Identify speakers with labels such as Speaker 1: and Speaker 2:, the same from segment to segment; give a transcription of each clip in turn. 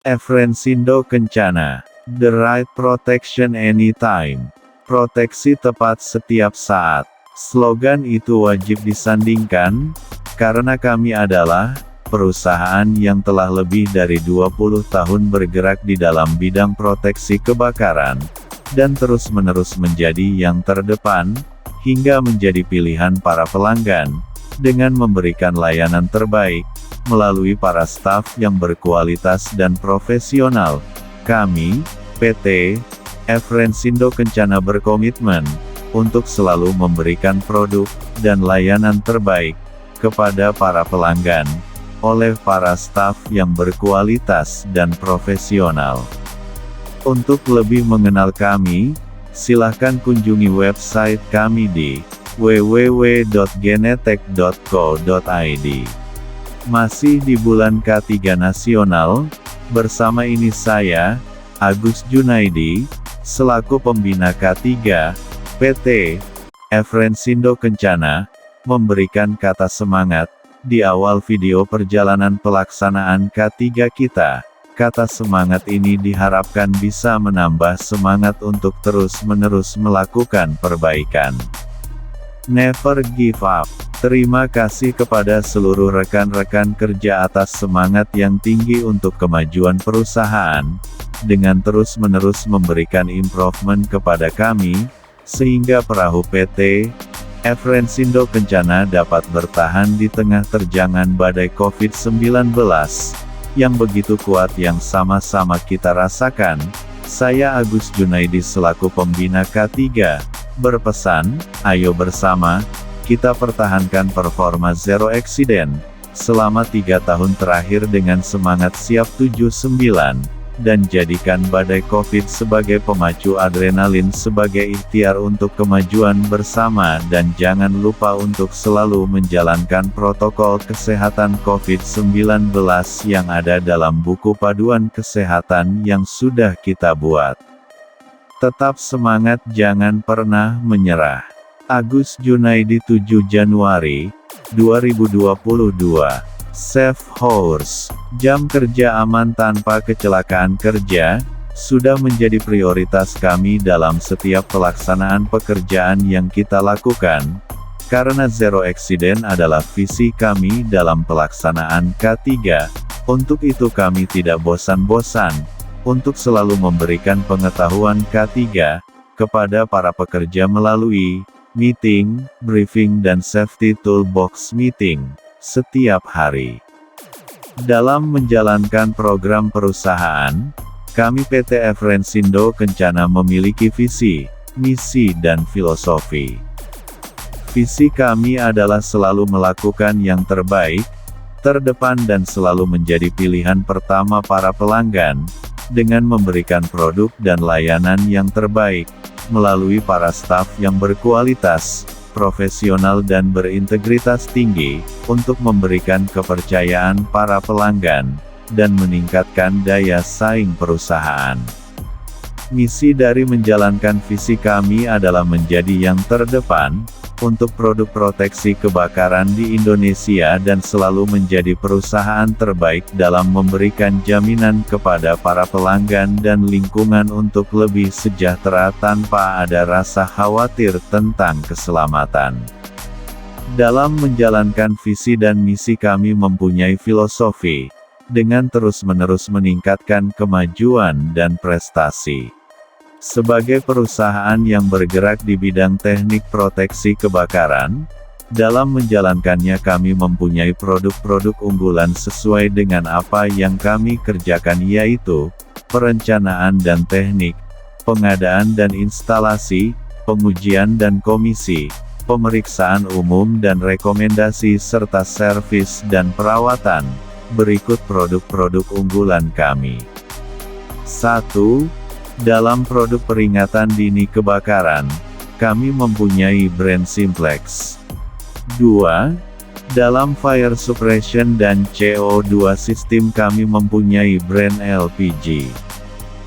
Speaker 1: Efrensindo Kencana. The right protection anytime. Proteksi tepat setiap saat. Slogan itu wajib disandingkan, karena kami adalah perusahaan yang telah lebih dari 20 tahun bergerak di dalam bidang proteksi kebakaran, dan terus-menerus menjadi yang terdepan, hingga menjadi pilihan para pelanggan, dengan memberikan layanan terbaik, melalui para staf yang berkualitas dan profesional. Kami, PT Efrensindo Kencana berkomitmen untuk selalu memberikan produk dan layanan terbaik kepada para pelanggan, oleh para staf yang berkualitas dan profesional. Untuk lebih mengenal kami, silahkan kunjungi website kami di www.genetech.co.id. Masih di bulan K3 Nasional, bersama ini saya, Agus Junaidi, selaku pembina K3, PT Efrensindo Kencana, memberikan kata semangat di awal video perjalanan pelaksanaan K3 kita. Kata semangat ini diharapkan bisa menambah semangat untuk terus-menerus melakukan perbaikan. Never give up. Terima kasih kepada seluruh rekan-rekan kerja atas semangat yang tinggi untuk kemajuan perusahaan, dengan terus-menerus memberikan improvement kepada kami, sehingga perahu PT Efrensindo Kencana dapat bertahan di tengah terjangan badai COVID-19, yang begitu kuat yang sama-sama kita rasakan. Saya Agus Junaidi selaku pembina K3, berpesan, ayo bersama, kita pertahankan performa zero accident, selama 3 tahun terakhir dengan semangat siap 79, dan jadikan badai COVID sebagai pemacu adrenalin sebagai ikhtiar untuk kemajuan bersama, dan jangan lupa untuk selalu menjalankan protokol kesehatan COVID-19 yang ada dalam buku panduan kesehatan yang sudah kita buat. Tetap semangat, jangan pernah menyerah. Agus Junaidi 7 Januari 2022. Safe Hours, jam kerja aman tanpa kecelakaan kerja, sudah menjadi prioritas kami dalam setiap pelaksanaan pekerjaan yang kita lakukan, karena zero accident adalah visi kami dalam pelaksanaan K3. Untuk itu kami tidak bosan-bosan untuk selalu memberikan pengetahuan K3 kepada para pekerja melalui meeting, briefing dan safety toolbox meeting setiap hari. Dalam menjalankan program perusahaan, kami PT Efrensindo Kencana memiliki visi, misi dan filosofi. Visi kami adalah selalu melakukan yang terbaik, terdepan dan selalu menjadi pilihan pertama para pelanggan, dengan memberikan produk dan layanan yang terbaik, melalui para staf yang berkualitas, profesional dan berintegritas tinggi, untuk memberikan kepercayaan para pelanggan, dan meningkatkan daya saing perusahaan. Misi dari menjalankan visi kami adalah menjadi yang terdepan, untuk produk proteksi kebakaran di Indonesia dan selalu menjadi perusahaan terbaik dalam memberikan jaminan kepada para pelanggan dan lingkungan untuk lebih sejahtera tanpa ada rasa khawatir tentang keselamatan. Dalam menjalankan visi dan misi kami mempunyai filosofi, dengan terus-menerus meningkatkan kemajuan dan prestasi. Sebagai perusahaan yang bergerak di bidang teknik proteksi kebakaran, dalam menjalankannya kami mempunyai produk-produk unggulan sesuai dengan apa yang kami kerjakan, yaitu perencanaan dan teknik, pengadaan dan instalasi, pengujian dan komisi, pemeriksaan umum dan rekomendasi serta servis dan perawatan. Berikut produk-produk unggulan kami. 1. Dalam produk peringatan dini kebakaran, kami mempunyai brand Simplex. 2. Dalam fire suppression dan CO2 sistem kami mempunyai brand LPG.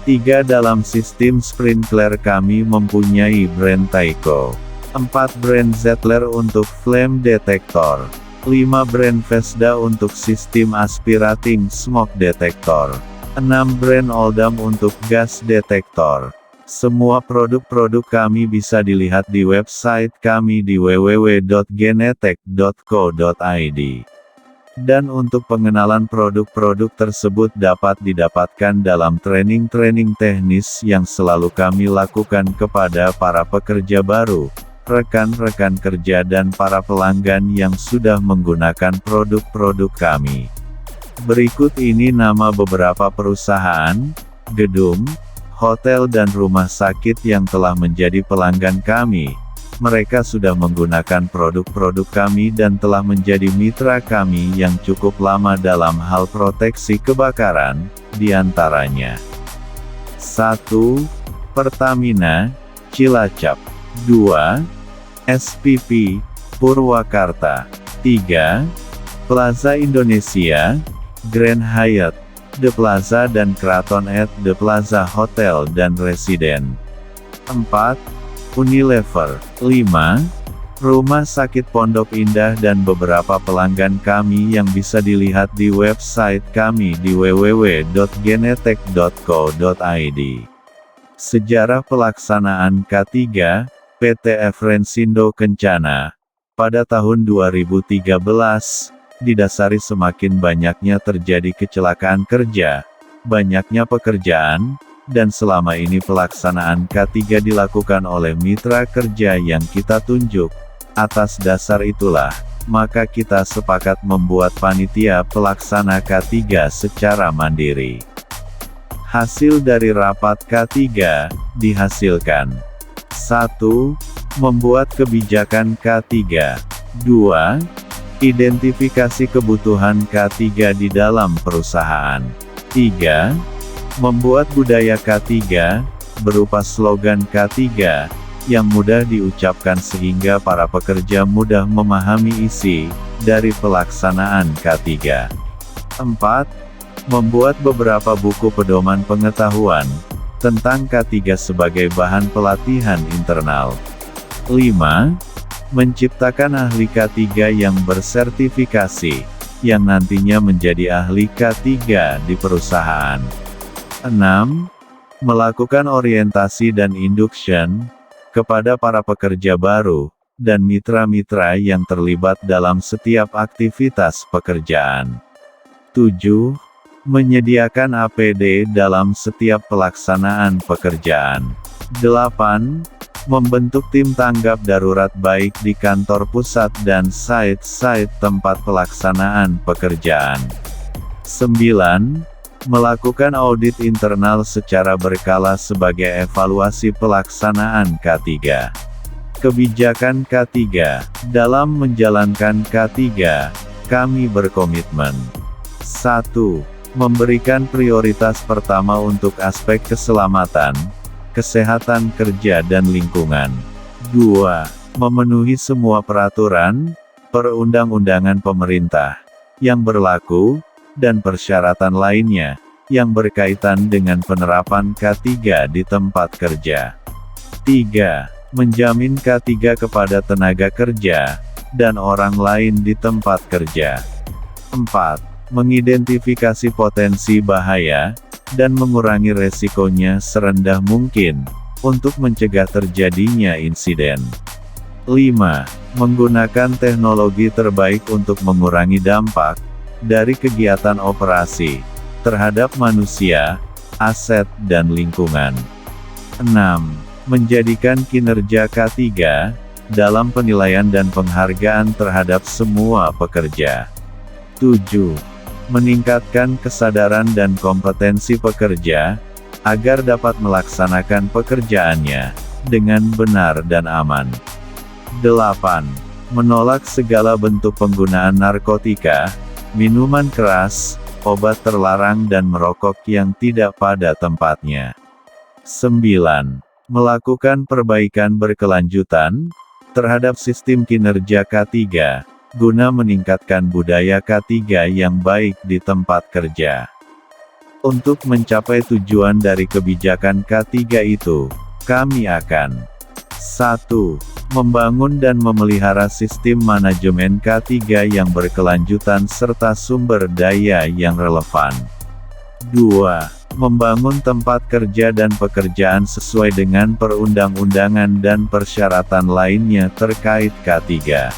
Speaker 1: 3. Dalam sistem sprinkler kami mempunyai brand Taiko. 4. Brand Zettler untuk flame detector. 5. Brand Vesda untuk sistem aspirating smoke detector. 6 brand Oldham untuk gas detektor. Semua produk-produk kami bisa dilihat di website kami di www.genetech.co.id. Dan untuk pengenalan produk-produk tersebut dapat didapatkan dalam training-training teknis yang selalu kami lakukan kepada para pekerja baru, rekan-rekan kerja dan para pelanggan yang sudah menggunakan produk-produk kami. Berikut ini nama beberapa perusahaan, gedung, hotel dan rumah sakit yang telah menjadi pelanggan kami. Mereka sudah menggunakan produk-produk kami dan telah menjadi mitra kami yang cukup lama dalam hal proteksi kebakaran, diantaranya 1. Pertamina, Cilacap. 2. SPP, Purwakarta. 3. Plaza Indonesia, Grand Hyatt, The Plaza dan Kraton at The Plaza Hotel dan Residen. 4. Unilever. 5. Rumah Sakit Pondok Indah dan beberapa pelanggan kami yang bisa dilihat di website kami di www.genetech.co.id. Sejarah pelaksanaan K3, PT Efrensindo Kencana. Pada tahun 2013, didasari semakin banyaknya terjadi kecelakaan kerja, banyaknya pekerjaan, dan selama ini pelaksanaan K3 dilakukan oleh mitra kerja yang kita tunjuk. Atas dasar itulah, maka kita sepakat membuat panitia pelaksana K3 secara mandiri. Hasil dari rapat K3, dihasilkan 1. Membuat kebijakan K3. 2. Identifikasi kebutuhan K3 di dalam perusahaan. 3. Membuat budaya K3, berupa slogan K3, yang mudah diucapkan sehingga para pekerja mudah memahami isi dari pelaksanaan K3. 4. Membuat beberapa buku pedoman pengetahuan tentang K3 sebagai bahan pelatihan internal. 5. Menciptakan ahli K3 yang bersertifikasi, yang nantinya menjadi ahli K3 di perusahaan. 6. Melakukan orientasi dan induction kepada para pekerja baru, dan mitra-mitra yang terlibat dalam setiap aktivitas pekerjaan. 7. Menyediakan APD dalam setiap pelaksanaan pekerjaan. 8. Membentuk tim tanggap darurat baik di kantor pusat dan site-site tempat pelaksanaan pekerjaan. 9. Melakukan audit internal secara berkala sebagai evaluasi pelaksanaan K3. Kebijakan K3. Dalam menjalankan K3, kami berkomitmen 1. Memberikan prioritas pertama untuk aspek keselamatan, kesehatan kerja dan lingkungan. 2. Memenuhi semua peraturan, perundang-undangan pemerintah, yang berlaku, dan persyaratan lainnya, yang berkaitan dengan penerapan K3 di tempat kerja. 3. Menjamin K3 kepada tenaga kerja, dan orang lain di tempat kerja. 4. Mengidentifikasi potensi bahaya, dan mengurangi resikonya serendah mungkin, untuk mencegah terjadinya insiden. 5. Menggunakan teknologi terbaik untuk mengurangi dampak dari kegiatan operasi terhadap manusia, aset dan lingkungan. 6. Menjadikan kinerja K3 dalam penilaian dan penghargaan terhadap semua pekerja. 7. Meningkatkan kesadaran dan kompetensi pekerja, agar dapat melaksanakan pekerjaannya dengan benar dan aman. 8. Menolak segala bentuk penggunaan narkotika, minuman keras, obat terlarang dan merokok yang tidak pada tempatnya. 9. Melakukan perbaikan berkelanjutan terhadap sistem kinerja K3, guna meningkatkan budaya K3 yang baik di tempat kerja. Untuk mencapai tujuan dari kebijakan K3 itu, kami akan 1. Membangun dan memelihara sistem manajemen K3 yang berkelanjutan serta sumber daya yang relevan. 2. Membangun tempat kerja dan pekerjaan sesuai dengan perundang-undangan dan persyaratan lainnya terkait K3.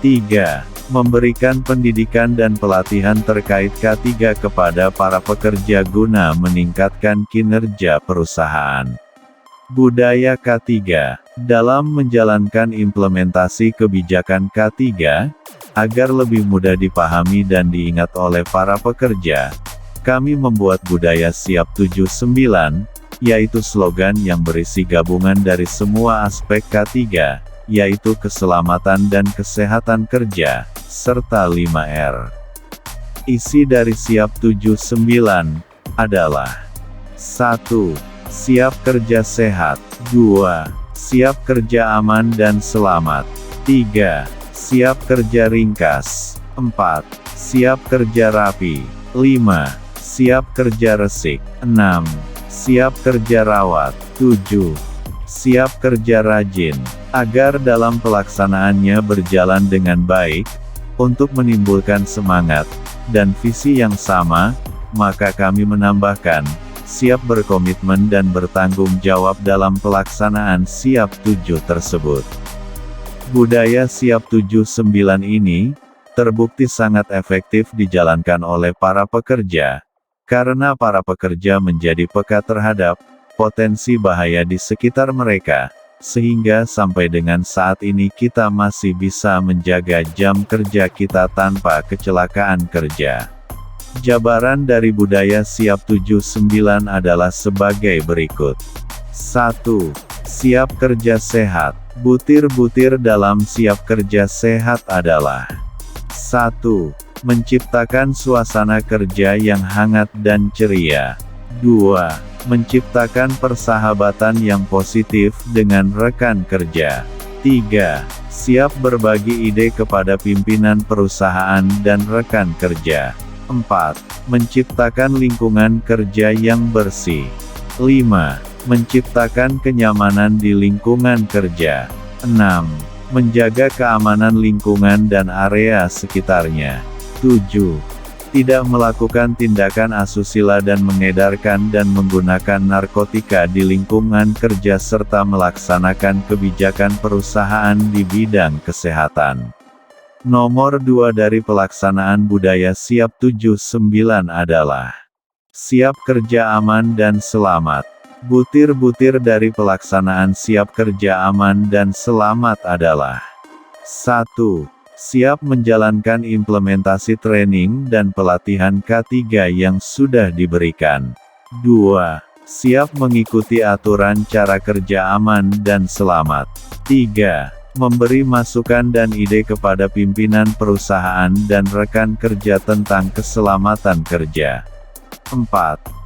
Speaker 1: 3. Memberikan pendidikan dan pelatihan terkait K3 kepada para pekerja guna meningkatkan kinerja perusahaan. Budaya K3. Dalam menjalankan implementasi kebijakan K3, agar lebih mudah dipahami dan diingat oleh para pekerja, kami membuat budaya Siap 79, yaitu slogan yang berisi gabungan dari semua aspek K3, yaitu keselamatan dan kesehatan kerja, serta 5R. Isi dari Siap 79 adalah 1. Siap kerja sehat. 2. Siap kerja aman dan selamat. 3. Siap kerja ringkas. 4. Siap kerja rapi. 5. Siap kerja resik. 6. Siap kerja rawat. 7. Siap kerja rajin. Agar dalam pelaksanaannya berjalan dengan baik, untuk menimbulkan semangat dan visi yang sama, maka kami menambahkan, siap berkomitmen dan bertanggung jawab dalam pelaksanaan Siap 7 tersebut. Budaya Siap 79 ini terbukti sangat efektif dijalankan oleh para pekerja, karena para pekerja menjadi peka terhadap potensi bahaya di sekitar mereka, sehingga sampai dengan saat ini kita masih bisa menjaga jam kerja kita tanpa kecelakaan kerja. Jabaran dari budaya Siap 79 adalah sebagai berikut. 1. Siap kerja sehat. Butir-butir dalam siap kerja sehat adalah 1. Menciptakan suasana kerja yang hangat dan ceria. 2. Menciptakan persahabatan yang positif dengan rekan kerja. 3. Siap berbagi ide kepada pimpinan perusahaan dan rekan kerja. 4. Menciptakan lingkungan kerja yang bersih. 5. Menciptakan kenyamanan di lingkungan kerja. 6. Menjaga keamanan lingkungan dan area sekitarnya. 7. Tidak melakukan tindakan asusila dan mengedarkan dan menggunakan narkotika di lingkungan kerja serta melaksanakan kebijakan perusahaan di bidang kesehatan. Nomor 2 dari pelaksanaan budaya Siap 79 adalah siap kerja aman dan selamat. Butir-butir dari pelaksanaan siap kerja aman dan selamat adalah 1. Siap menjalankan implementasi training dan pelatihan K3 yang sudah diberikan. 2. Siap mengikuti aturan cara kerja aman dan selamat. 3. Memberi masukan dan ide kepada pimpinan perusahaan dan rekan kerja tentang keselamatan kerja. 4.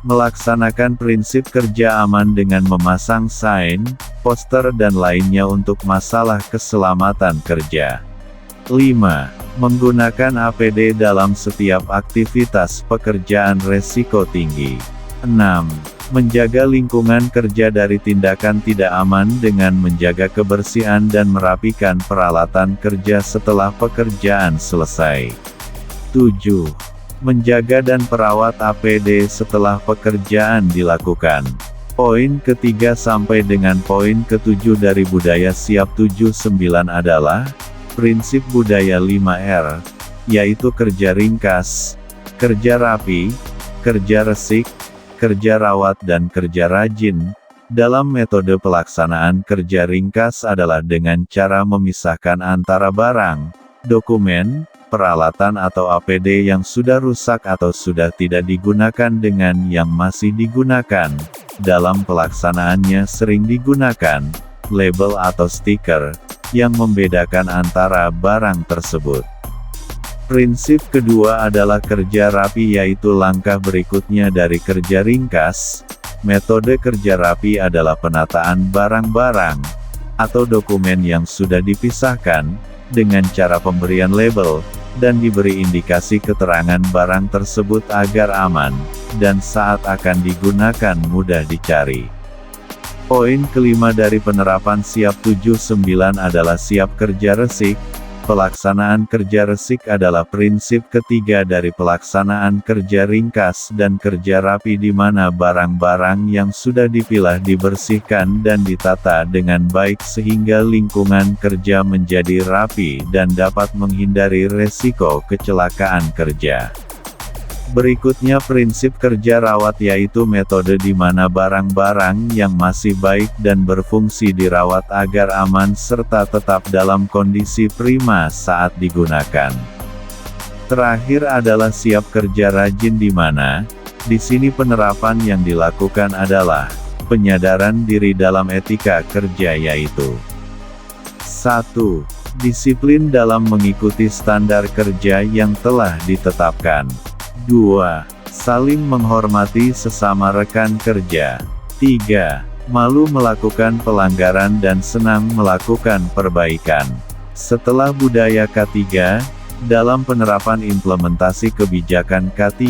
Speaker 1: Melaksanakan prinsip kerja aman dengan memasang sign, poster dan lainnya untuk masalah keselamatan kerja. 5. Menggunakan APD dalam setiap aktivitas pekerjaan resiko tinggi. 6. Menjaga lingkungan kerja dari tindakan tidak aman dengan menjaga kebersihan dan merapikan peralatan kerja setelah pekerjaan selesai. 7. Menjaga dan perawat APD setelah pekerjaan dilakukan. Poin ketiga sampai dengan poin ketujuh dari budaya Siap 79 adalah prinsip budaya 5R, yaitu kerja ringkas, kerja rapi, kerja resik, kerja rawat dan kerja rajin. Dalam metode pelaksanaan kerja ringkas adalah dengan cara memisahkan antara barang, dokumen, peralatan atau APD yang sudah rusak atau sudah tidak digunakan dengan yang masih digunakan. Dalam pelaksanaannya sering digunakan label atau stiker yang membedakan antara barang tersebut. Prinsip kedua adalah kerja rapi, yaitu langkah berikutnya dari kerja ringkas. Metode kerja rapi adalah penataan barang-barang atau dokumen yang sudah dipisahkan dengan cara pemberian label dan diberi indikasi keterangan barang tersebut agar aman dan saat akan digunakan mudah dicari. Poin kelima dari penerapan Siap 79 adalah siap kerja resik. Pelaksanaan kerja resik adalah prinsip ketiga dari pelaksanaan kerja ringkas dan kerja rapi di mana barang-barang yang sudah dipilah dibersihkan dan ditata dengan baik sehingga lingkungan kerja menjadi rapi dan dapat menghindari resiko kecelakaan kerja. Berikutnya prinsip kerja rawat yaitu metode di mana barang-barang yang masih baik dan berfungsi dirawat agar aman serta tetap dalam kondisi prima saat digunakan. Terakhir adalah siap kerja rajin di mana, di sini penerapan yang dilakukan adalah, penyadaran diri dalam etika kerja yaitu 1. Disiplin dalam mengikuti standar kerja yang telah ditetapkan. 2. Saling menghormati sesama rekan kerja. 3. Malu melakukan pelanggaran dan senang melakukan perbaikan. Setelah budaya K3, dalam penerapan implementasi kebijakan K3,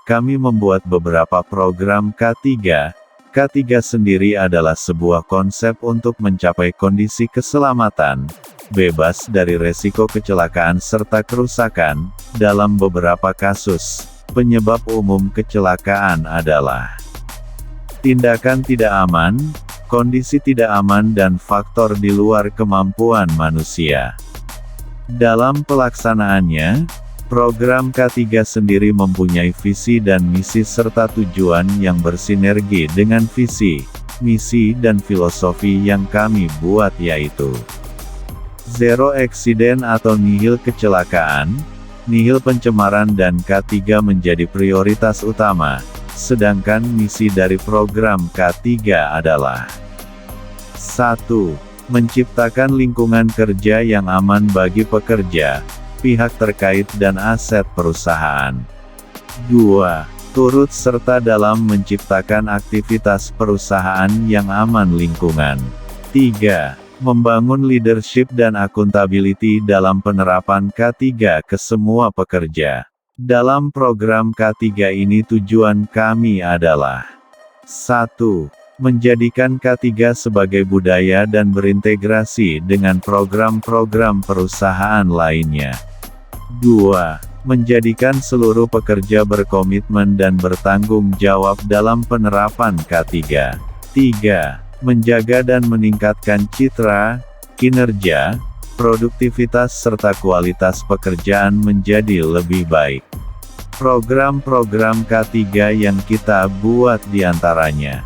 Speaker 1: kami membuat beberapa program K3. K3 sendiri adalah sebuah konsep untuk mencapai kondisi keselamatan, bebas dari resiko kecelakaan serta kerusakan. Dalam beberapa kasus, penyebab umum kecelakaan adalah tindakan tidak aman, kondisi tidak aman dan faktor di luar kemampuan manusia. Dalam pelaksanaannya, program K3 sendiri mempunyai visi dan misi serta tujuan yang bersinergi dengan visi, misi dan filosofi yang kami buat yaitu Zero Accident atau nihil kecelakaan, nihil pencemaran dan K3 menjadi prioritas utama, sedangkan misi dari program K3 adalah 1. Menciptakan lingkungan kerja yang aman bagi pekerja, pihak terkait dan aset perusahaan. 2. Turut serta dalam menciptakan aktivitas perusahaan yang aman lingkungan. 3. Membangun leadership dan akuntability dalam penerapan K3 ke semua pekerja. Dalam program K3 ini tujuan kami adalah 1. Menjadikan K3 sebagai budaya dan berintegrasi dengan program-program perusahaan lainnya. 2. Menjadikan seluruh pekerja berkomitmen dan bertanggung jawab dalam penerapan K3. 3. Menjaga dan meningkatkan citra, kinerja, produktivitas serta kualitas pekerjaan menjadi lebih baik. Program-program K3 yang kita buat diantaranya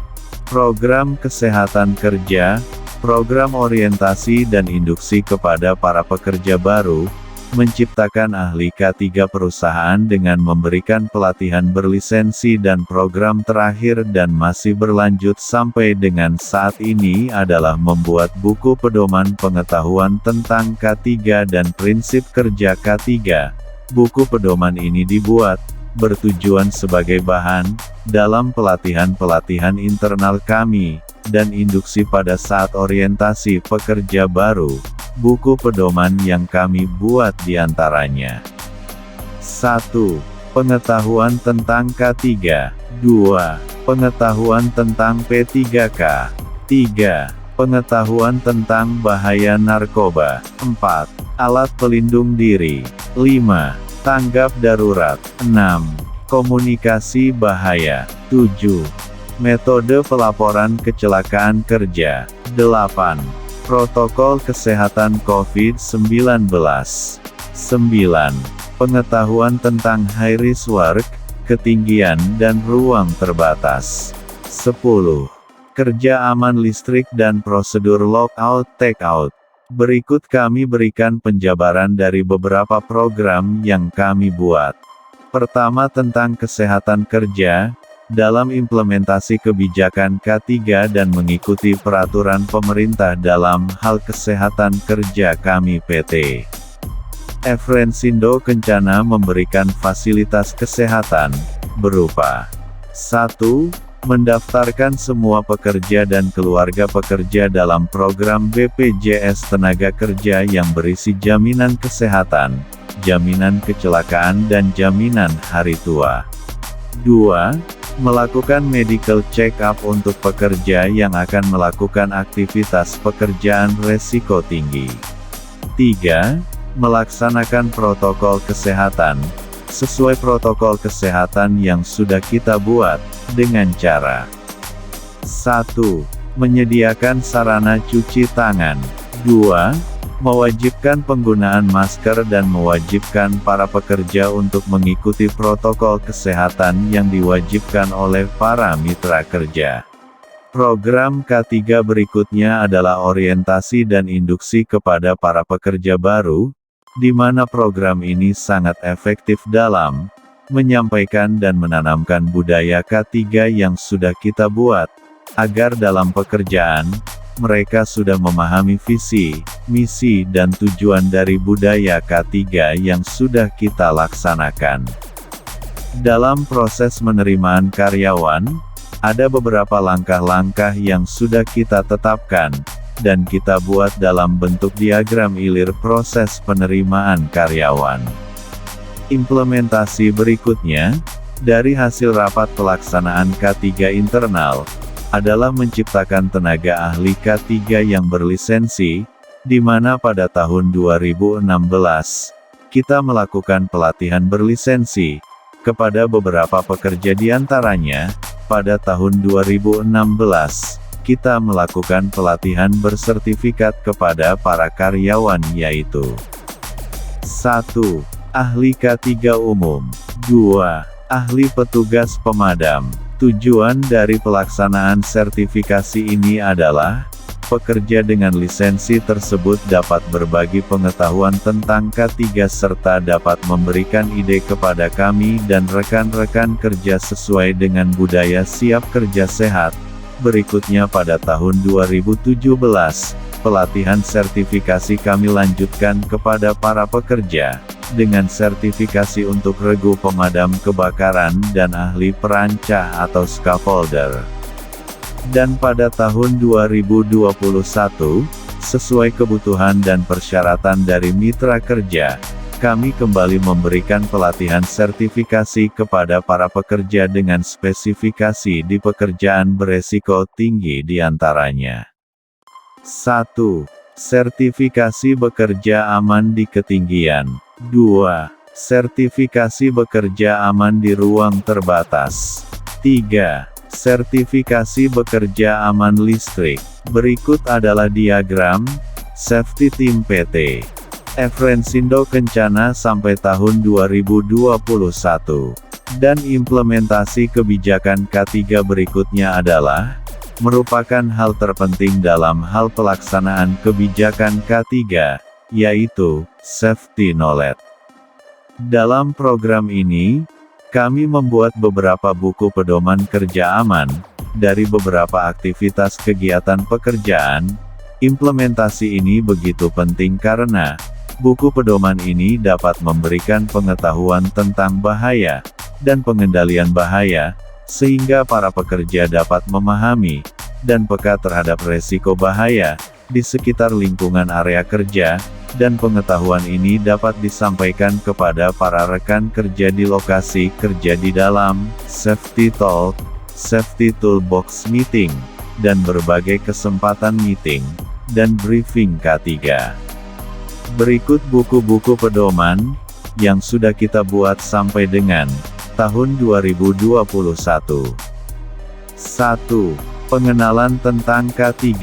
Speaker 1: program kesehatan kerja, program orientasi dan induksi kepada para pekerja baru, menciptakan ahli K3 perusahaan dengan memberikan pelatihan berlisensi dan program terakhir dan masih berlanjut sampai dengan saat ini adalah membuat buku pedoman pengetahuan tentang K3 dan prinsip kerja K3. Buku pedoman ini dibuat, bertujuan sebagai bahan, dalam pelatihan-pelatihan internal kami, dan induksi pada saat orientasi pekerja baru. Buku pedoman yang kami buat diantaranya 1. Pengetahuan tentang K3. 2. Pengetahuan tentang P3K. 3. Pengetahuan tentang bahaya narkoba. 4. Alat pelindung diri. 5. Tanggap darurat. 6. Komunikasi bahaya. 7. Metode pelaporan kecelakaan kerja. 8. Protokol kesehatan COVID-19. 9. Pengetahuan tentang high risk work, ketinggian dan ruang terbatas. 10. Kerja aman listrik dan prosedur lockout takeout. Berikut kami berikan penjabaran dari beberapa program yang kami buat. Pertama tentang kesehatan kerja, dalam implementasi kebijakan K3 dan mengikuti peraturan pemerintah dalam hal kesehatan kerja kami PT Efrensindo Kencana memberikan fasilitas kesehatan, berupa 1. Mendaftarkan semua pekerja dan keluarga pekerja dalam program BPJS Tenaga-Kerja yang berisi jaminan kesehatan, jaminan kecelakaan dan jaminan hari tua. 2. Melakukan medical check-up untuk pekerja yang akan melakukan aktivitas pekerjaan resiko tinggi. 3. Melaksanakan protokol kesehatan, sesuai protokol kesehatan yang sudah kita buat, dengan cara 1. Menyediakan sarana cuci tangan. 2. Mewajibkan penggunaan masker dan mewajibkan para pekerja untuk mengikuti protokol kesehatan yang diwajibkan oleh para mitra kerja. Program K3 berikutnya adalah orientasi dan induksi kepada para pekerja baru, di mana program ini sangat efektif dalam menyampaikan dan menanamkan budaya K3 yang sudah kita buat, agar dalam pekerjaan, mereka sudah memahami visi, misi dan tujuan dari budaya K3 yang sudah kita laksanakan. Dalam proses penerimaan karyawan, ada beberapa langkah-langkah yang sudah kita tetapkan, dan kita buat dalam bentuk diagram ilir proses penerimaan karyawan. Implementasi berikutnya, dari hasil rapat pelaksanaan K3 internal, adalah menciptakan tenaga ahli K3 yang berlisensi, di mana pada tahun 2016, kita melakukan pelatihan berlisensi, kepada beberapa pekerja di antaranya. Pada tahun 2016, kita melakukan pelatihan bersertifikat kepada para karyawan yaitu 1. Ahli K3 umum. 2. Ahli petugas pemadam. Tujuan dari pelaksanaan sertifikasi ini adalah, pekerja dengan lisensi tersebut dapat berbagi pengetahuan tentang K3 serta dapat memberikan ide kepada kami dan rekan-rekan kerja sesuai dengan budaya siap kerja sehat. Berikutnya pada tahun 2017, pelatihan sertifikasi kami lanjutkan kepada para pekerja, dengan sertifikasi untuk regu pemadam kebakaran dan ahli perancah atau scaffolder. Dan pada tahun 2021, sesuai kebutuhan dan persyaratan dari mitra kerja, kami kembali memberikan pelatihan sertifikasi kepada para pekerja dengan spesifikasi di pekerjaan beresiko tinggi di antaranya. 1. Sertifikasi bekerja aman di ketinggian. 2. Sertifikasi bekerja aman di ruang terbatas. 3. Sertifikasi bekerja aman listrik. Berikut adalah diagram Safety Team PT Efrensindo Kencana sampai tahun 2021. Dan implementasi kebijakan K3 berikutnya adalah merupakan hal terpenting dalam hal pelaksanaan kebijakan K3, yaitu safety knowledge. Dalam program ini, kami membuat beberapa buku pedoman kerja aman dari beberapa aktivitas kegiatan pekerjaan. Implementasi ini begitu penting karena buku pedoman ini dapat memberikan pengetahuan tentang bahaya dan pengendalian bahaya, sehingga para pekerja dapat memahami dan peka terhadap resiko bahaya di sekitar lingkungan area kerja, dan pengetahuan ini dapat disampaikan kepada para rekan kerja di lokasi kerja di dalam Safety Talk, Safety Toolbox Meeting, dan berbagai kesempatan meeting dan briefing K3. Berikut buku-buku pedoman yang sudah kita buat sampai dengan tahun 2021. 1. Pengenalan tentang K3.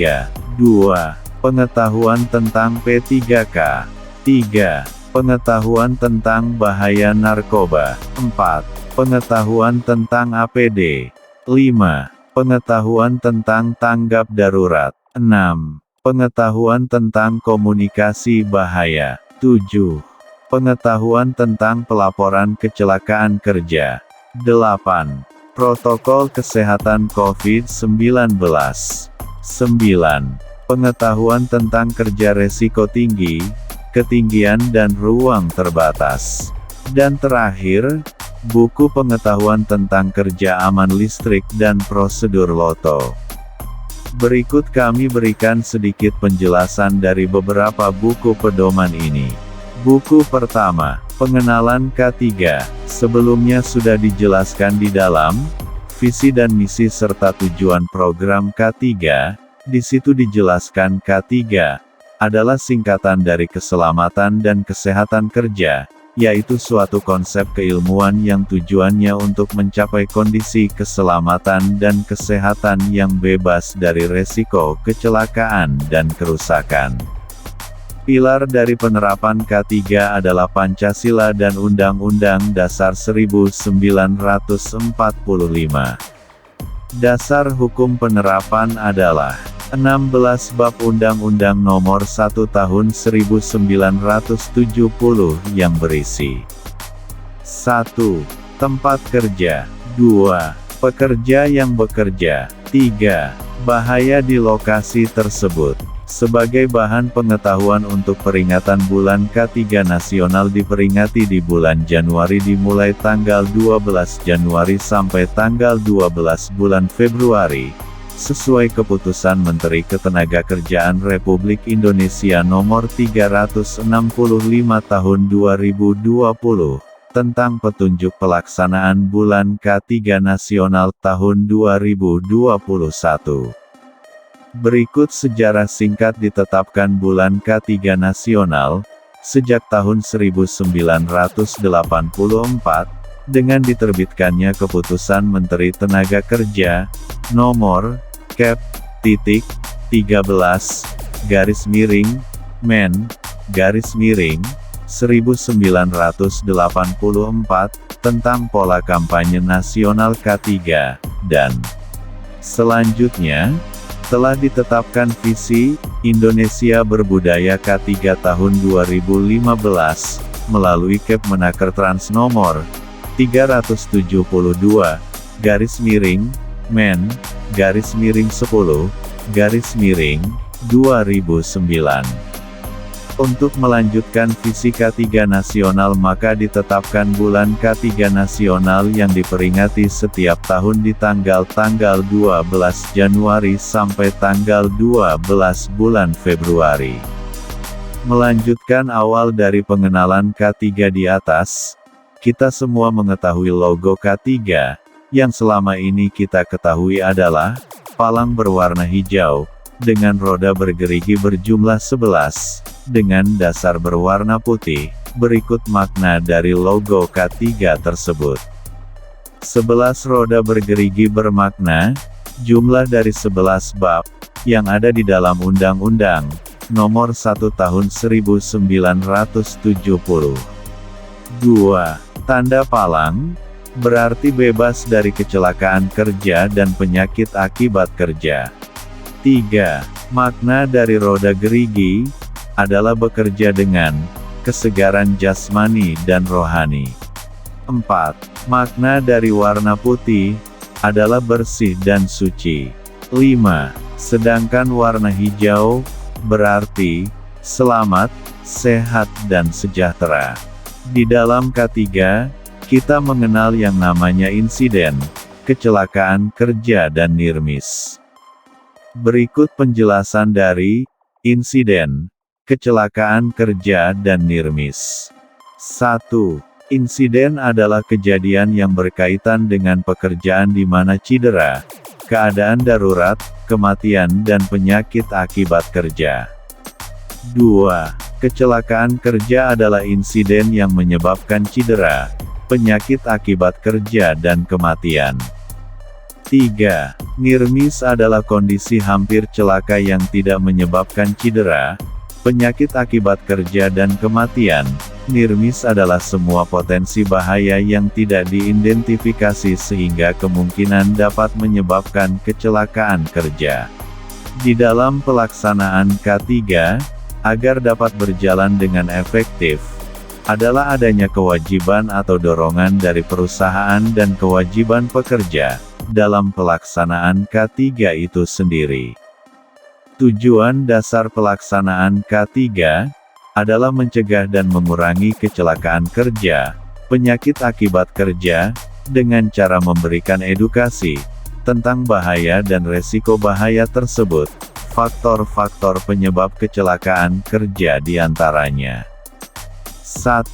Speaker 1: 2. Pengetahuan tentang P3K. 3. Pengetahuan tentang bahaya narkoba. 4. Pengetahuan tentang APD. 5. Pengetahuan tentang tanggap darurat. 6. Pengetahuan tentang komunikasi bahaya. 7. Pengetahuan tentang pelaporan kecelakaan kerja. 8. Protokol kesehatan COVID-19. 9. Pengetahuan tentang kerja resiko tinggi, ketinggian dan ruang terbatas. Dan terakhir, buku pengetahuan tentang kerja aman listrik dan prosedur loto. Berikut kami berikan sedikit penjelasan dari beberapa buku pedoman ini. Buku pertama, Pengenalan K3, sebelumnya sudah dijelaskan di dalam visi dan misi serta tujuan program K3. Di situ dijelaskan K3 adalah singkatan dari keselamatan dan kesehatan kerja, yaitu suatu konsep keilmuan yang tujuannya untuk mencapai kondisi keselamatan dan kesehatan yang bebas dari resiko kecelakaan dan kerusakan. Pilar dari penerapan K3 adalah Pancasila dan Undang-Undang Dasar 1945. Dasar hukum penerapan adalah 16 Bab Undang-Undang Nomor 1 Tahun 1970 yang berisi 1. Tempat kerja. 2. Pekerja yang bekerja. 3. Bahaya di lokasi tersebut. Sebagai bahan pengetahuan untuk peringatan bulan K3 nasional diperingati di bulan Januari dimulai tanggal 12 Januari sampai tanggal 12 bulan Februari, sesuai Keputusan Menteri Ketenagakerjaan Republik Indonesia Nomor 365 Tahun 2020, tentang petunjuk pelaksanaan bulan K3 nasional tahun 2021. Berikut sejarah singkat ditetapkan bulan K3 nasional, sejak tahun 1984, dengan diterbitkannya Keputusan Menteri Tenaga Kerja, Nomor, Kep, 13, Men, 1984, tentang pola kampanye nasional K3, dan selanjutnya, telah ditetapkan visi Indonesia Berbudaya K3 tahun 2015, melalui Kepmenaker Trans Nomor 372, Men, 10, 2009. Untuk melanjutkan visi K3 nasional maka ditetapkan bulan K3 nasional yang diperingati setiap tahun di tanggal-tanggal 12 Januari sampai tanggal 12 bulan Februari. Melanjutkan awal dari pengenalan K3 di atas, kita semua mengetahui logo K3, yang selama ini kita ketahui adalah palang berwarna hijau, dengan roda bergerigi berjumlah 11, dengan dasar berwarna putih. Berikut makna dari logo K3 tersebut. 11 roda bergerigi bermakna, jumlah dari 11 bab, yang ada di dalam Undang-Undang Nomor 1 Tahun 1970. 2. Tanda palang, berarti bebas dari kecelakaan kerja dan penyakit akibat kerja. 3. Makna dari roda gerigi, adalah bekerja dengan kesegaran jasmani dan rohani. 4. Makna dari warna putih, adalah bersih dan suci. 5. Sedangkan warna hijau, berarti selamat, sehat dan sejahtera. Di dalam K3, kita mengenal yang namanya insiden, kecelakaan kerja dan nirmis. Berikut penjelasan dari insiden, kecelakaan kerja dan nirmis. 1. Insiden adalah kejadian yang berkaitan dengan pekerjaan di mana cedera, keadaan darurat, kematian dan penyakit akibat kerja. 2. Kecelakaan kerja adalah insiden yang menyebabkan cedera, penyakit akibat kerja dan kematian. 3. Nirmis adalah kondisi hampir celaka yang tidak menyebabkan cedera, penyakit akibat kerja dan kematian. Nirmis adalah semua potensi bahaya yang tidak diidentifikasi sehingga kemungkinan dapat menyebabkan kecelakaan kerja. Di dalam pelaksanaan K3, agar dapat berjalan dengan efektif, adalah adanya kewajiban atau dorongan dari perusahaan dan kewajiban pekerja dalam pelaksanaan K3 itu sendiri. Tujuan dasar pelaksanaan K3 adalah mencegah dan mengurangi kecelakaan kerja, penyakit akibat kerja, dengan cara memberikan edukasi tentang bahaya dan resiko bahaya tersebut, faktor-faktor penyebab kecelakaan kerja diantaranya. 1.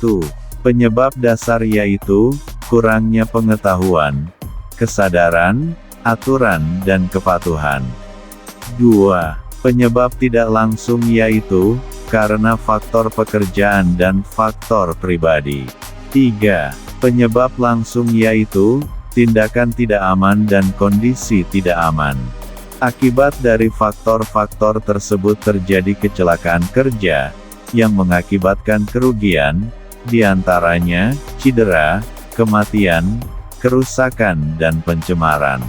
Speaker 1: Penyebab dasar yaitu kurangnya pengetahuan, kesadaran, aturan dan kepatuhan. 2. Penyebab tidak langsung yaitu, karena faktor pekerjaan dan faktor pribadi. 3. Penyebab langsung yaitu, tindakan tidak aman dan kondisi tidak aman. Akibat dari faktor-faktor tersebut terjadi kecelakaan kerja, yang mengakibatkan kerugian, diantaranya, cedera, kematian, kerusakan dan pencemaran.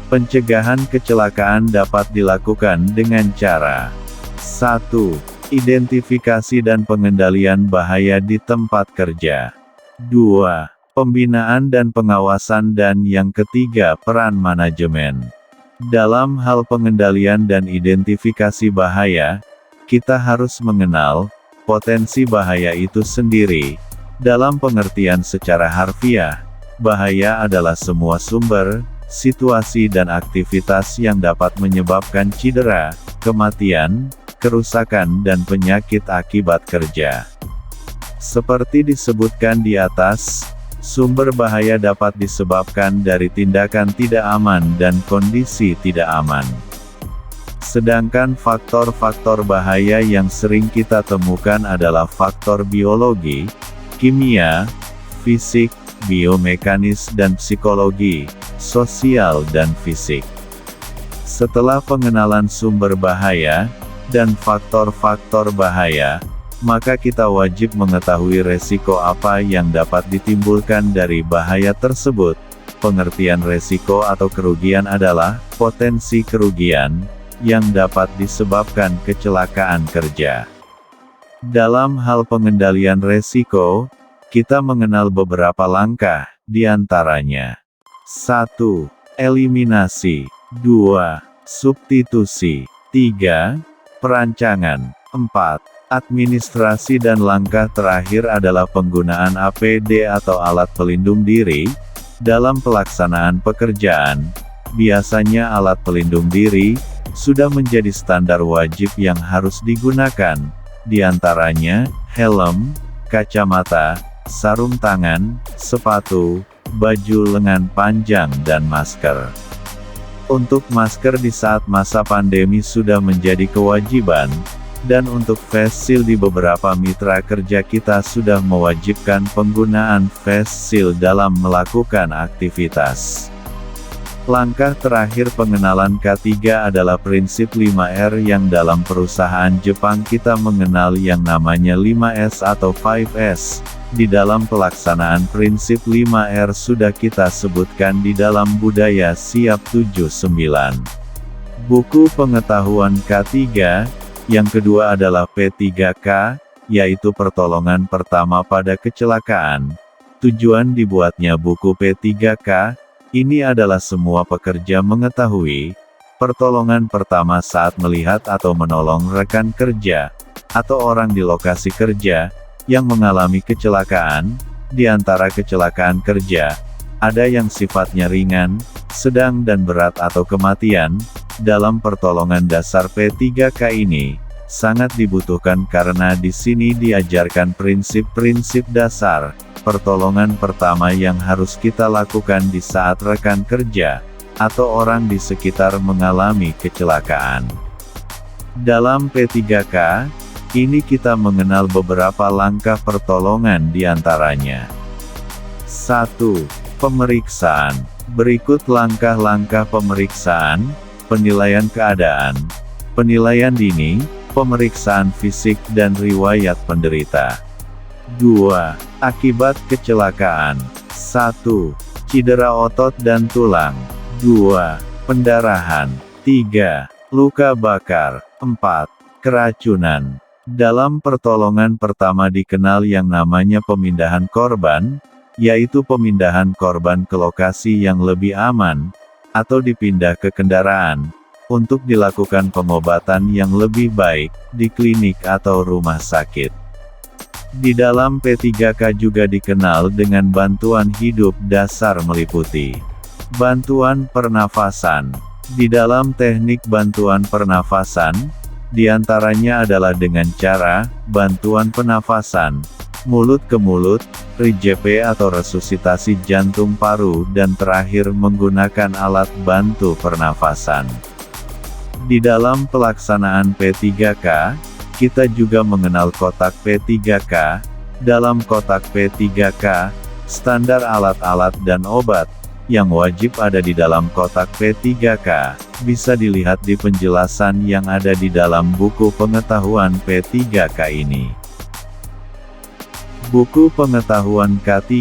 Speaker 1: Pencegahan kecelakaan dapat dilakukan dengan cara 1. Identifikasi dan pengendalian bahaya di tempat kerja. 2. Pembinaan dan pengawasan dan yang ketiga peran manajemen. Dalam hal pengendalian dan identifikasi bahaya, kita harus mengenal potensi bahaya itu sendiri. Dalam pengertian secara harfiah, bahaya adalah semua sumber, situasi dan aktivitas yang dapat menyebabkan cedera, kematian, kerusakan dan penyakit akibat kerja. Seperti disebutkan di atas, sumber bahaya dapat disebabkan dari tindakan tidak aman dan kondisi tidak aman. Sedangkan faktor-faktor bahaya yang sering kita temukan adalah faktor biologi, kimia, fisik, biomekanis dan psikologi, sosial dan fisik. Setelah pengenalan sumber bahaya, dan faktor-faktor bahaya, maka kita wajib mengetahui resiko apa yang dapat ditimbulkan dari bahaya tersebut. Pengertian resiko atau kerugian adalah, potensi kerugian, yang dapat disebabkan kecelakaan kerja. Dalam hal pengendalian resiko, kita mengenal beberapa langkah, diantaranya 1. Eliminasi 2. Substitusi 3. Perancangan 4. Administrasi dan langkah terakhir adalah penggunaan APD atau alat pelindung diri. Dalam pelaksanaan pekerjaan, biasanya alat pelindung diri sudah menjadi standar wajib yang harus digunakan, diantaranya helm, kacamata, sarung tangan, sepatu, baju lengan panjang dan masker. Untuk masker di saat masa pandemi sudah menjadi kewajiban, dan untuk face shield di beberapa mitra kerja kita sudah mewajibkan penggunaan face shield dalam melakukan aktivitas. Langkah terakhir pengenalan K3 adalah prinsip 5R yang dalam perusahaan Jepang kita mengenal yang namanya 5S atau 5S. Di dalam pelaksanaan prinsip 5R sudah kita sebutkan di dalam budaya siap 79. Buku pengetahuan K3, yang kedua adalah P3K, yaitu pertolongan pertama pada kecelakaan. Tujuan dibuatnya buku P3K, ini adalah semua pekerja mengetahui, pertolongan pertama saat melihat atau menolong rekan kerja, atau orang di lokasi kerja, yang mengalami kecelakaan. Di antara kecelakaan kerja, ada yang sifatnya ringan, sedang dan berat atau kematian. Dalam pertolongan dasar P3K ini, sangat dibutuhkan karena di sini diajarkan prinsip-prinsip dasar, pertolongan pertama yang harus kita lakukan di saat rekan kerja, atau orang di sekitar mengalami kecelakaan. Dalam P3K, ini kita mengenal beberapa langkah pertolongan diantaranya. 1. Pemeriksaan. Berikut langkah-langkah pemeriksaan, penilaian keadaan, penilaian dini, pemeriksaan fisik dan riwayat penderita. 2. Akibat kecelakaan. 1. Cedera otot dan tulang. 2. Pendarahan. 3. Luka bakar. 4. Keracunan. Dalam pertolongan pertama dikenal yang namanya pemindahan korban, yaitu pemindahan korban ke lokasi yang lebih aman, atau dipindah ke kendaraan, untuk dilakukan pengobatan yang lebih baik, di klinik atau rumah sakit. Di dalam P3K juga dikenal dengan bantuan hidup dasar meliputi bantuan pernafasan. Di dalam teknik bantuan pernafasan, diantaranya adalah dengan cara, bantuan penafasan, mulut ke mulut, RJP atau resusitasi jantung paru dan terakhir menggunakan alat bantu pernafasan. Di dalam pelaksanaan P3K, kita juga mengenal kotak P3K. Dalam kotak P3K, standar alat-alat dan obat yang wajib ada di dalam kotak P3K bisa dilihat di penjelasan yang ada di dalam buku pengetahuan P3K ini. Buku pengetahuan K3,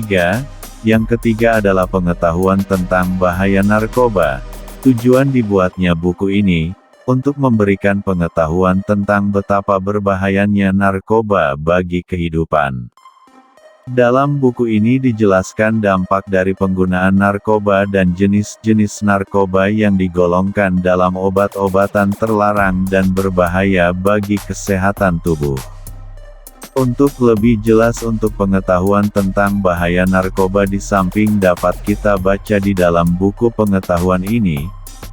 Speaker 1: yang ketiga adalah pengetahuan tentang bahaya narkoba. Tujuan dibuatnya buku ini untuk memberikan pengetahuan tentang betapa berbahayanya narkoba bagi kehidupan. Dalam buku ini dijelaskan dampak dari penggunaan narkoba dan jenis-jenis narkoba yang digolongkan dalam obat-obatan terlarang dan berbahaya bagi kesehatan tubuh. Untuk lebih jelas untuk pengetahuan tentang bahaya narkoba di samping dapat kita baca di dalam buku pengetahuan ini,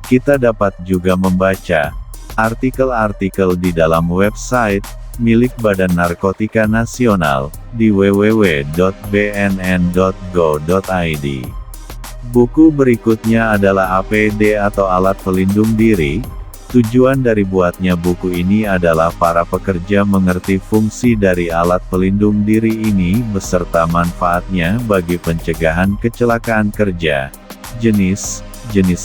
Speaker 1: kita dapat juga membaca artikel-artikel di dalam website milik Badan Narkotika Nasional di www.bnn.go.id. Buku berikutnya adalah APD atau alat pelindung diri. Tujuan dari buatnya buku ini adalah para pekerja mengerti fungsi dari alat pelindung diri ini beserta manfaatnya bagi pencegahan kecelakaan kerja. Jenis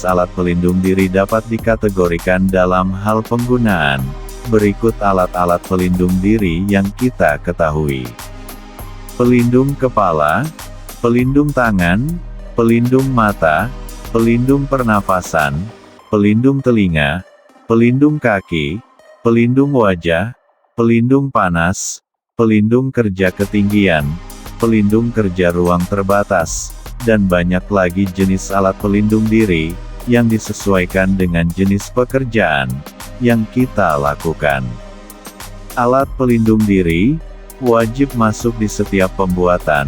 Speaker 1: alat pelindung diri dapat dikategorikan dalam hal penggunaan. Berikut alat-alat pelindung diri yang kita ketahui. Pelindung kepala, pelindung tangan, pelindung mata, pelindung pernafasan, pelindung telinga, pelindung kaki, pelindung wajah, pelindung panas, pelindung kerja ketinggian, pelindung kerja ruang terbatas, dan banyak lagi jenis alat pelindung diri, yang disesuaikan dengan jenis pekerjaan yang kita lakukan. Alat pelindung diri, wajib masuk di setiap pembuatan,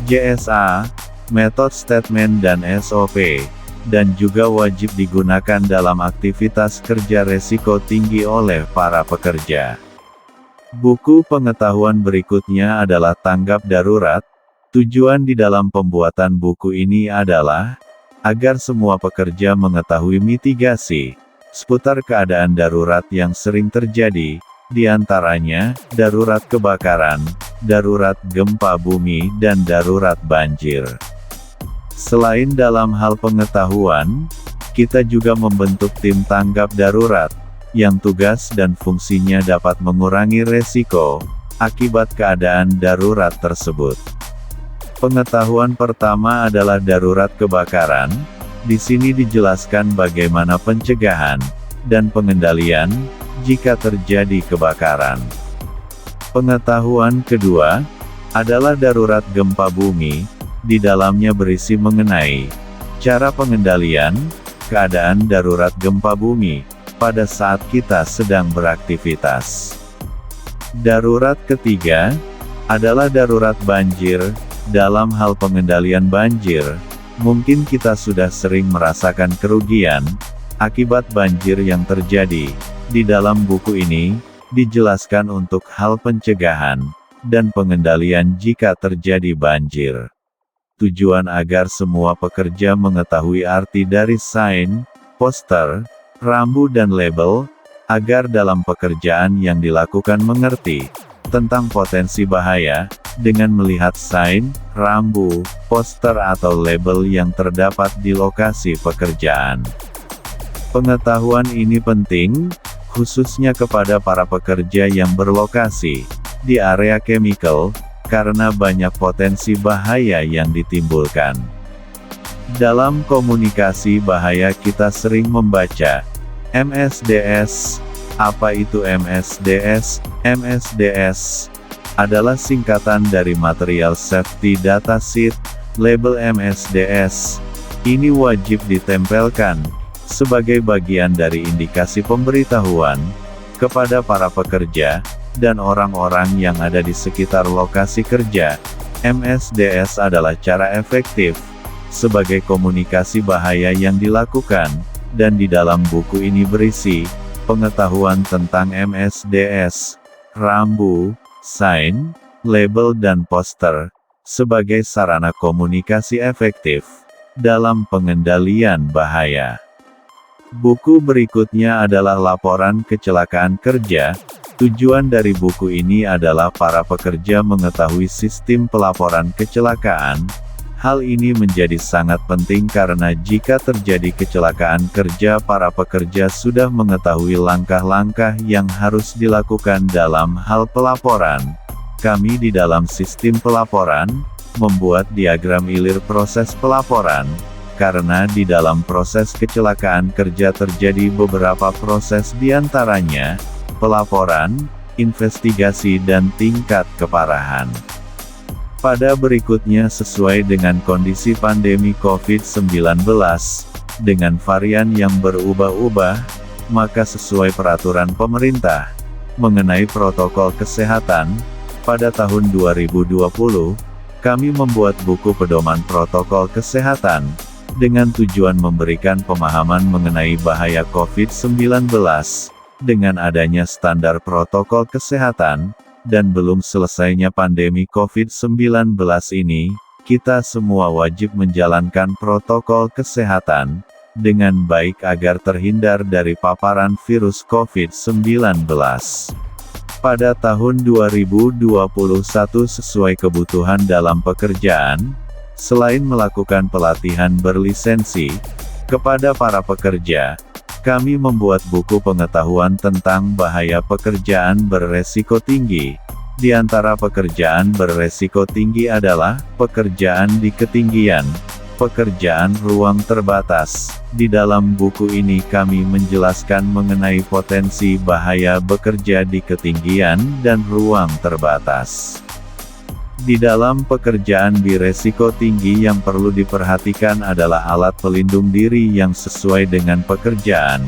Speaker 1: JSA, metode statement dan SOP, dan juga wajib digunakan dalam aktivitas kerja resiko tinggi oleh para pekerja. Buku pengetahuan berikutnya adalah tanggap darurat. Tujuan di dalam pembuatan buku ini adalah agar semua pekerja mengetahui mitigasi seputar keadaan darurat yang sering terjadi, di antaranya darurat kebakaran, darurat gempa bumi, dan darurat banjir. Selain dalam hal pengetahuan, kita juga membentuk tim tanggap darurat, yang tugas dan fungsinya dapat mengurangi resiko akibat keadaan darurat tersebut. Pengetahuan pertama adalah darurat kebakaran. Di sini dijelaskan bagaimana pencegahan dan pengendalian jika terjadi kebakaran. Pengetahuan kedua adalah darurat gempa bumi. Di dalamnya berisi mengenai cara pengendalian keadaan darurat gempa bumi pada saat kita sedang beraktivitas. Darurat ketiga adalah darurat banjir. Dalam hal pengendalian banjir, mungkin kita sudah sering merasakan kerugian akibat banjir yang terjadi. Di dalam buku ini dijelaskan untuk hal pencegahan dan pengendalian jika terjadi banjir. Tujuan agar semua pekerja mengetahui arti dari sign, poster, rambu dan label, agar dalam pekerjaan yang dilakukan mengerti tentang potensi bahaya, dengan melihat sign, rambu, poster atau label yang terdapat di lokasi pekerjaan. Pengetahuan ini penting, khususnya kepada para pekerja yang berlokasi di area chemical, karena banyak potensi bahaya yang ditimbulkan. Dalam komunikasi bahaya kita sering membaca MSDS. Apa itu MSDS? MSDS adalah singkatan dari Material Safety Data Sheet. Label MSDS ini wajib ditempelkan sebagai bagian dari indikasi pemberitahuan kepada para pekerja dan orang-orang yang ada di sekitar lokasi kerja. MSDS adalah cara efektif sebagai komunikasi bahaya yang dilakukan, dan di dalam buku ini berisi pengetahuan tentang MSDS, rambu, sign, label dan poster sebagai sarana komunikasi efektif dalam pengendalian bahaya. Buku berikutnya adalah laporan kecelakaan kerja. Tujuan dari buku ini adalah para pekerja mengetahui sistem pelaporan kecelakaan. Hal ini menjadi sangat penting karena jika terjadi kecelakaan kerja, para pekerja sudah mengetahui langkah-langkah yang harus dilakukan dalam hal pelaporan. Kami di dalam sistem pelaporan membuat diagram ilir proses pelaporan. Karena di dalam proses kecelakaan kerja terjadi beberapa proses, diantaranya pelaporan, investigasi dan tingkat keparahan. Pada berikutnya, sesuai dengan kondisi pandemi COVID-19, dengan varian yang berubah-ubah, maka sesuai peraturan pemerintah mengenai protokol kesehatan, pada tahun 2020, kami membuat buku pedoman protokol kesehatan, dengan tujuan memberikan pemahaman mengenai bahaya COVID-19, dengan adanya standar protokol kesehatan, dan belum selesainya pandemi COVID-19 ini, kita semua wajib menjalankan protokol kesehatan, dengan baik agar terhindar dari paparan virus COVID-19. Pada tahun 2021 sesuai kebutuhan dalam pekerjaan, selain melakukan pelatihan berlisensi kepada para pekerja, kami membuat buku pengetahuan tentang bahaya pekerjaan beresiko tinggi. Di antara pekerjaan beresiko tinggi adalah pekerjaan di ketinggian, pekerjaan ruang terbatas. Di dalam buku ini kami menjelaskan mengenai potensi bahaya bekerja di ketinggian dan ruang terbatas. Di dalam pekerjaan beresiko tinggi yang perlu diperhatikan adalah alat pelindung diri yang sesuai dengan pekerjaan,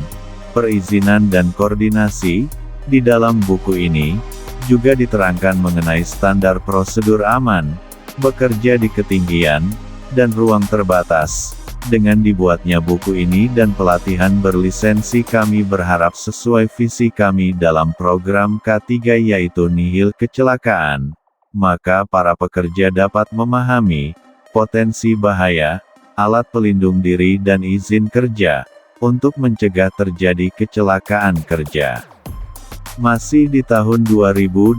Speaker 1: perizinan dan koordinasi. Di dalam buku ini, juga diterangkan mengenai standar prosedur aman, bekerja di ketinggian, dan ruang terbatas. Dengan dibuatnya buku ini dan pelatihan berlisensi, kami berharap sesuai visi kami dalam program K3 yaitu nihil kecelakaan. Maka para pekerja dapat memahami potensi bahaya, alat pelindung diri dan izin kerja, untuk mencegah terjadi kecelakaan kerja. Masih di tahun 2021,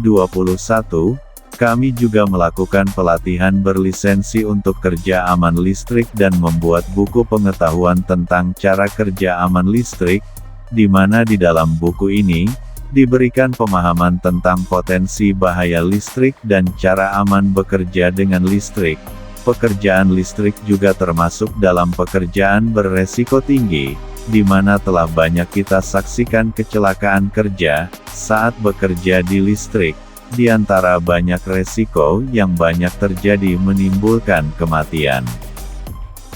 Speaker 1: kami juga melakukan pelatihan berlisensi untuk kerja aman listrik dan membuat buku pengetahuan tentang cara kerja aman listrik, di mana di dalam buku ini, diberikan pemahaman tentang potensi bahaya listrik dan cara aman bekerja dengan listrik. Pekerjaan listrik juga termasuk dalam pekerjaan beresiko tinggi, di mana telah banyak kita saksikan kecelakaan kerja saat bekerja di listrik. Di antara banyak resiko yang banyak terjadi menimbulkan kematian.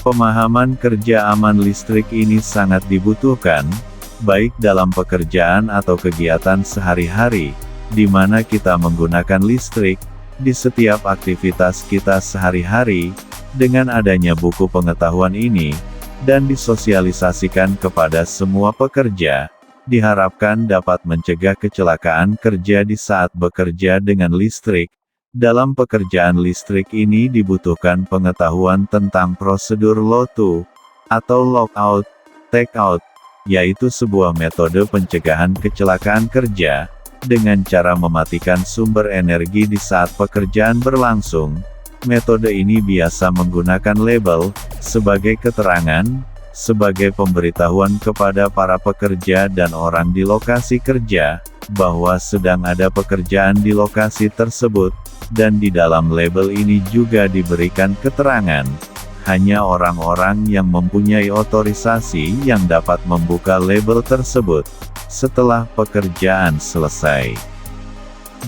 Speaker 1: Pemahaman kerja aman listrik ini sangat dibutuhkan, baik dalam pekerjaan atau kegiatan sehari-hari, di mana kita menggunakan listrik, di setiap aktivitas kita sehari-hari. Dengan adanya buku pengetahuan ini, dan disosialisasikan kepada semua pekerja, diharapkan dapat mencegah kecelakaan kerja di saat bekerja dengan listrik. Dalam pekerjaan listrik ini dibutuhkan pengetahuan tentang prosedur low-to, atau lockout, take-out, yaitu sebuah metode pencegahan kecelakaan kerja, dengan cara mematikan sumber energi di saat pekerjaan berlangsung. Metode ini biasa menggunakan label, sebagai keterangan, sebagai pemberitahuan kepada para pekerja dan orang di lokasi kerja, bahwa sedang ada pekerjaan di lokasi tersebut, dan di dalam label ini juga diberikan keterangan. Hanya orang-orang yang mempunyai otorisasi yang dapat membuka label tersebut, setelah pekerjaan selesai.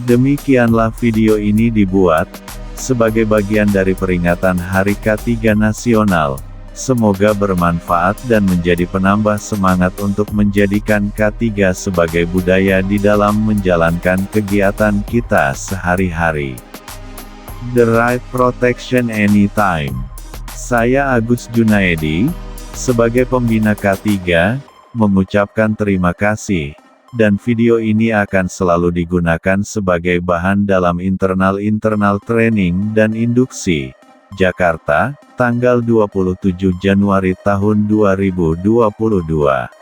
Speaker 1: Demikianlah video ini dibuat, sebagai bagian dari peringatan Hari K3 Nasional. Semoga bermanfaat dan menjadi penambah semangat untuk menjadikan K3 sebagai budaya di dalam menjalankan kegiatan kita sehari-hari. The right protection anytime. Saya Agus Junaedi, sebagai pembina K3, mengucapkan terima kasih, dan video ini akan selalu digunakan sebagai bahan dalam internal training dan induksi. Jakarta, tanggal 27 Januari tahun 2022.